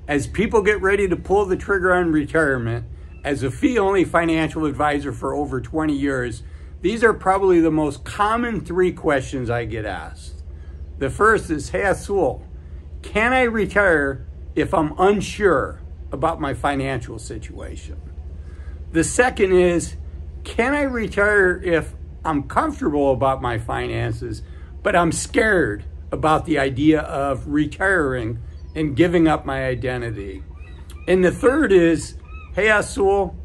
As people get ready to pull the trigger on retirement, as a fee-only financial advisor for over 20 years, these are probably the most common 3 questions I get asked. The first is, hey Azul, can I retire if I'm unsure about my financial situation? The second is, can I retire if I'm comfortable about my finances, but I'm scared about the idea of retiring and giving up my identity? And the third is, hey Azul,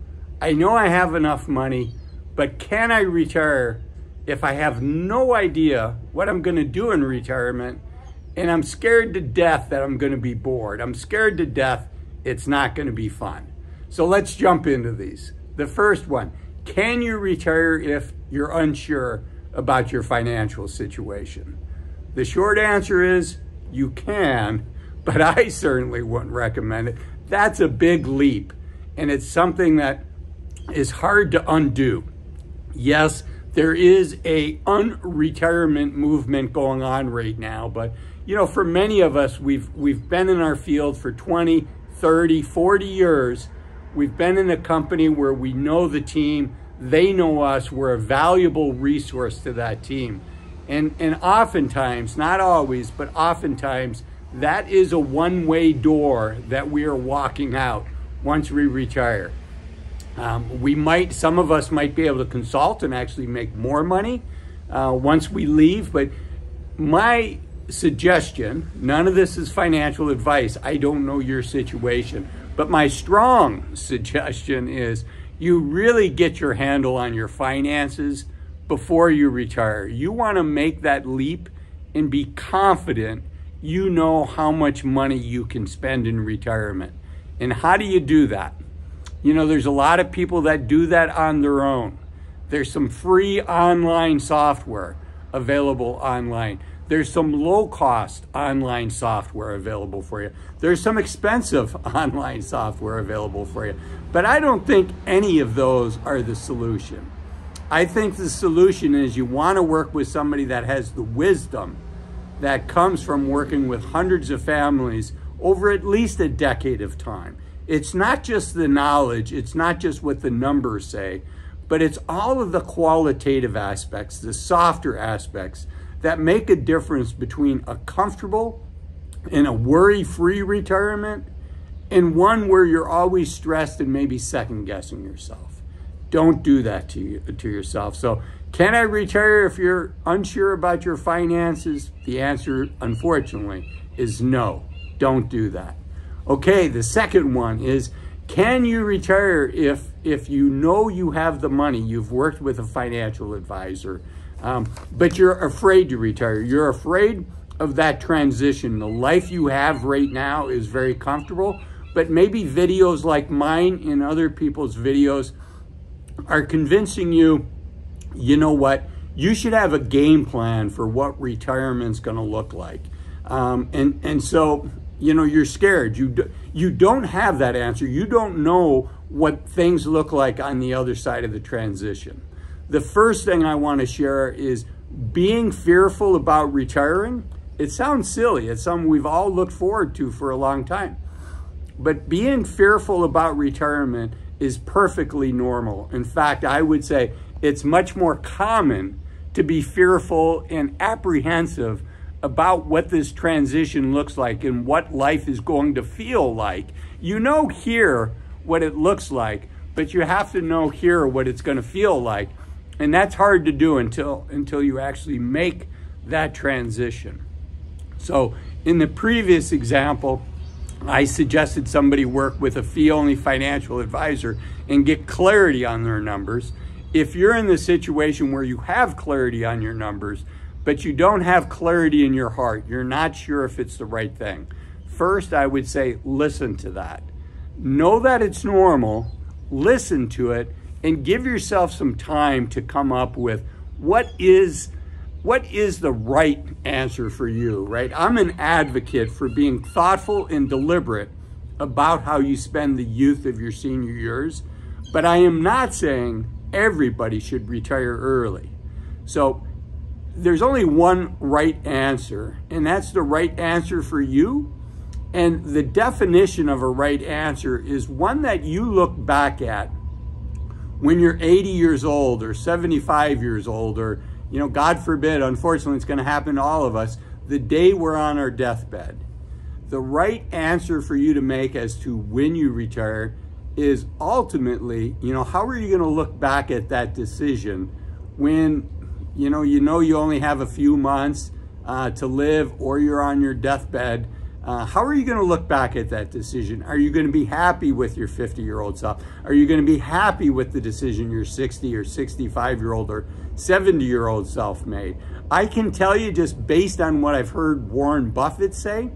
I know I have enough money, but can I retire if I have no idea what I'm going to do in retirement, and I'm scared to death that I'm going to be bored? I'm scared to death it's not going to be fun. So let's jump into these. The first one, can you retire if you're unsure about your financial situation? The short answer is you can, but I certainly wouldn't recommend it. That's a big leap, and it's something that is hard to undo. Yes, there is a unretirement movement going on right now, but for many of us, we've been in our field for 20, 30, 40 years. We've been in a company where we know the team, they know us, we're a valuable resource to that team. And oftentimes, not always, but oftentimes, that is a one-way door that we are walking out once we retire. Some of us might be able to consult and actually make more money once we leave, but my suggestion, none of this is financial advice, I don't know your situation, but my strong suggestion is you really get your handle on your finances before you retire. You want to make that leap and be confident you know how much money you can spend in retirement. And how do you do that? There's a lot of people that do that on their own. There's some free online software available online. There's some low-cost online software available for you. There's some expensive online software available for you. But I don't think any of those are the solution. I think the solution is you want to work with somebody that has the wisdom that comes from working with hundreds of families over at least a decade of time. It's not just the knowledge, it's not just what the numbers say, but it's all of the qualitative aspects, the softer aspects that make a difference between a comfortable and a worry-free retirement and one where you're always stressed and maybe second-guessing yourself. Don't do that to yourself. So, can I retire if you're unsure about your finances? The answer, unfortunately, is no. Don't do that. Okay, the second one is, can you retire if you know you have the money, you've worked with a financial advisor, but you're afraid to retire? You're afraid of that transition. The life you have right now is very comfortable, but maybe videos like mine and other people's videos are convincing you, you know what, you should have a game plan for what retirement's going to look like. And so, you're scared. You don't have that answer. You don't know what things look like on the other side of the transition. The first thing I want to share is being fearful about retiring. It sounds silly. It's something we've all looked forward to for a long time. But being fearful about retirement is perfectly normal. In fact, I would say it's much more common to be fearful and apprehensive about what this transition looks like and what life is going to feel like. Here what it looks like, but you have to know here what it's going to feel like. And that's hard to do until you actually make that transition. So in the previous example, I suggested somebody work with a fee-only financial advisor and get clarity on their numbers. If you're in the situation where you have clarity on your numbers, but you don't have clarity in your heart, you're not sure if it's the right thing, first I would say listen to that. Know that it's normal, listen to it, and give yourself some time to come up with what is the right answer for you, right? I'm an advocate for being thoughtful and deliberate about how you spend the youth of your senior years, but I am not saying everybody should retire early. So there's only one right answer, and that's the right answer for you. And the definition of a right answer is one that you look back at when you're 80 years old or 75 years old, or, you know, God forbid, unfortunately, it's going to happen to all of us, the day we're on our deathbed. The right answer for you to make as to when you retire is ultimately, you know, how are you going to look back at that decision when, you know you only have a few months to live, or you're on your deathbed. How are you going to look back at that decision? Are you going to be happy with your 50-year-old self? Are you going to be happy with the decision your 60 or 65-year-old or 70-year-old self made? I can tell you, just based on what I've heard Warren Buffett say,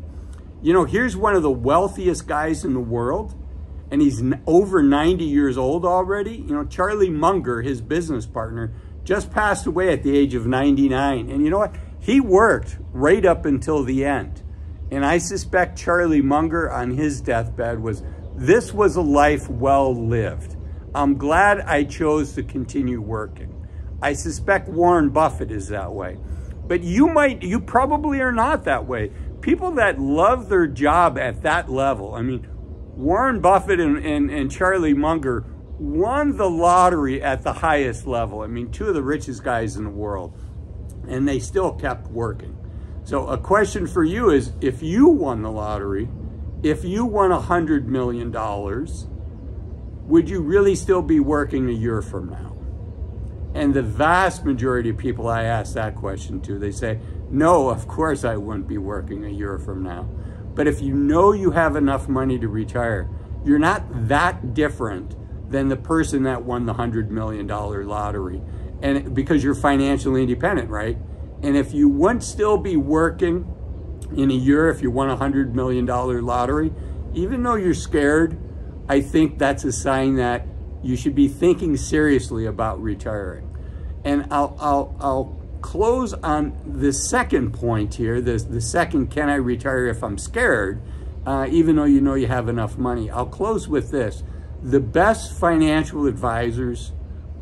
you know, here's one of the wealthiest guys in the world, and he's over 90 years old already. You know, Charlie Munger, his business partner, just passed away at the age of 99. And you know what? He worked right up until the end. And I suspect Charlie Munger on his deathbed this was a life well lived. I'm glad I chose to continue working. I suspect Warren Buffett is that way. But you probably are not that way. People that love their job at that level, I mean, Warren Buffett and Charlie Munger won the lottery at the highest level. I mean, two of the richest guys in the world, and they still kept working. So a question for you is, if you won the lottery, if you won $100 million, would you really still be working a year from now? And the vast majority of people I ask that question to, they say, no, of course I wouldn't be working a year from now. But if you know you have enough money to retire, you're not that different than the person that won the $100 million lottery. And because you're financially independent, right? And if you wouldn't still be working in a year if you won a $100 million lottery, even though you're scared, I think that's a sign that you should be thinking seriously about retiring. And I'll close on the second point here, the second, can I retire if I'm scared, even though you know you have enough money. I'll close with this. The best financial advisors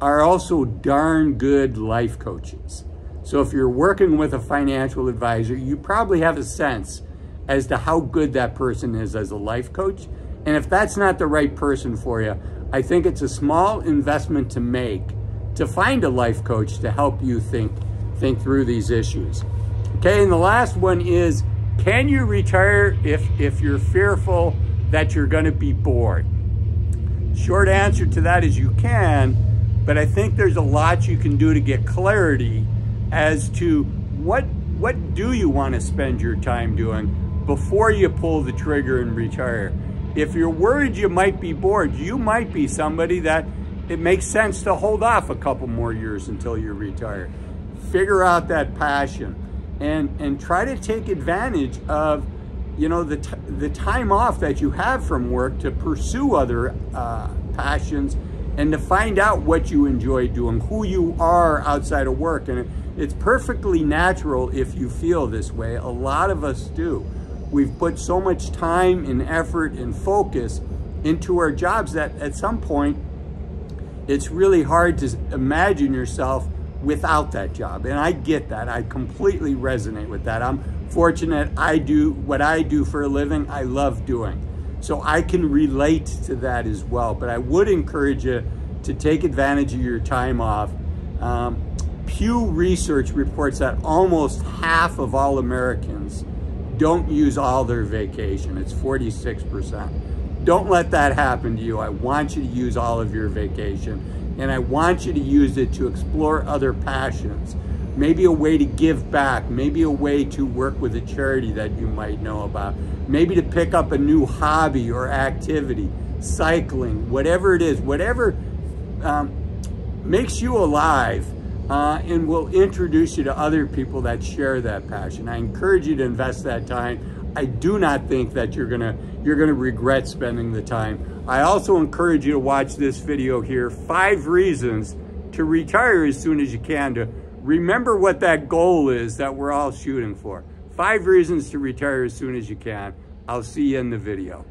are also darn good life coaches. So if you're working with a financial advisor, you probably have a sense as to how good that person is as a life coach. And if that's not the right person for you, I think it's a small investment to make to find a life coach to help you think through these issues. Okay, and the last one is, can you retire if you're fearful that you're going to be bored? Short answer to that is you can, but I think there's a lot you can do to get clarity as to what do you want to spend your time doing before you pull the trigger and retire. If you're worried you might be bored, you might be somebody that it makes sense to hold off a couple more years until you retire. Figure out that passion and try to take advantage of, you know, the time off that you have from work to pursue other passions and to find out what you enjoy doing, who you are outside of work. And it's perfectly natural if you feel this way. A lot of us do. We've put so much time and effort and focus into our jobs that at some point it's really hard to imagine yourself without that job. And I get that. I completely resonate with that. I'm fortunate. I do what I do for a living, I love doing. So I can relate to that as well. But I would encourage you to take advantage of your time off. Pew Research reports that almost half of all Americans don't use all their vacation. It's 46%. Don't let that happen to you. I want you to use all of your vacation, and I want you to use it to explore other passions. Maybe a way to give back, maybe a way to work with a charity that you might know about, maybe to pick up a new hobby or activity, cycling, whatever it is, whatever makes you alive, and will introduce you to other people that share that passion. I encourage you to invest that time. I do not think that you're gonna regret spending the time. I also encourage you to watch this video here, 5 reasons to retire as soon as you can, to remember what that goal is that we're all shooting for. 5 reasons to retire as soon as you can. I'll see you in the video.